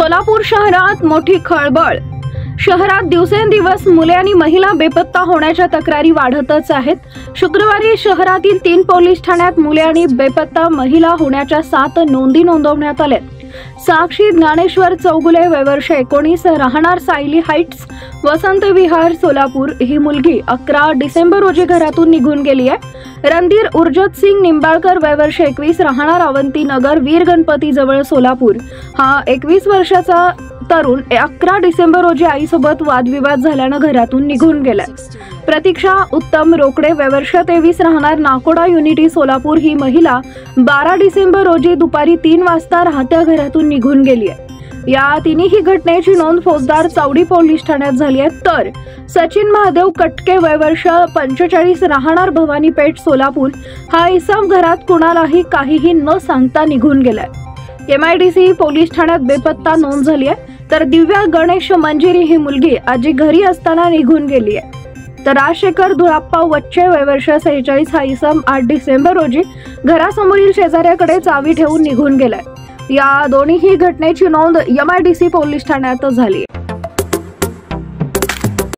सोलापूर शहरात मोठी खळबळ। शहरात दिवसेंदिवस मुले आणि महिला बेपत्ता होण्याच्या तक्रारी वाढतच आहेत। शुक्रवारी शहरातील 3 पोलीस ठाण्यात मुले आणि बेपत्ता महिला होण्याच्या 7 नोंदी नोंदवण्यात आल्या। साक्षी ज्ञानेश्वर चौगुले वय वर्ष 19 राहणार सायली हाइट्स वसंत विहार सोलापूर ही मुलगी 11 डिसेंबर रोजी घरातून निघून गेली आहे। रणधीर उर्जत सिंग निंबाळकर वय वर्ष 21 राहणार अवंती नगर वीर गणपती जवळ सोलापूर हा 21 वर्षाचा तरुण 11 डिसेंबर रोजी आईसोबत वादविवाद झाल्याने घरातून निघून गेलाय। प्रतीक्षा उत्तम रोकडे वय वर्ष 23 राहणार नाकोडा युनिटी सोलापूर ही महिला 12 डिसेंबर रोजी दुपारी 3 वाजता राहत्या घरातून निघून गेली आहे। या तिन्ही घटनेची नोंद फौजदार चावडी पोलीस ठाण्यात झाली आहे। तर सचिन महादेव कटके वय वर्ष 45 राहणार भवानीपेठ सोलापूर हा इसम घरात कुणालाही काहीही न सांगता निघून गेलाय। MIDC पोलीस ठाण्यात बेपत्ता नोंद झाली आहे। तर दिव्या गणेश मंजिरी ही मुलगी आजी घरी असताना निघून गेली आहे। तर राजशेखर धुळाप्पा वच्चे वय वर्ष 46 हा इसम 8 डिसेंबर रोजी घरासमोरील शेजाऱ्याकडे चावी ठेवून निघून गेलाय। या दोन्ही घटनेची नोंद MIDC पोलीस ठाण्यात झाली।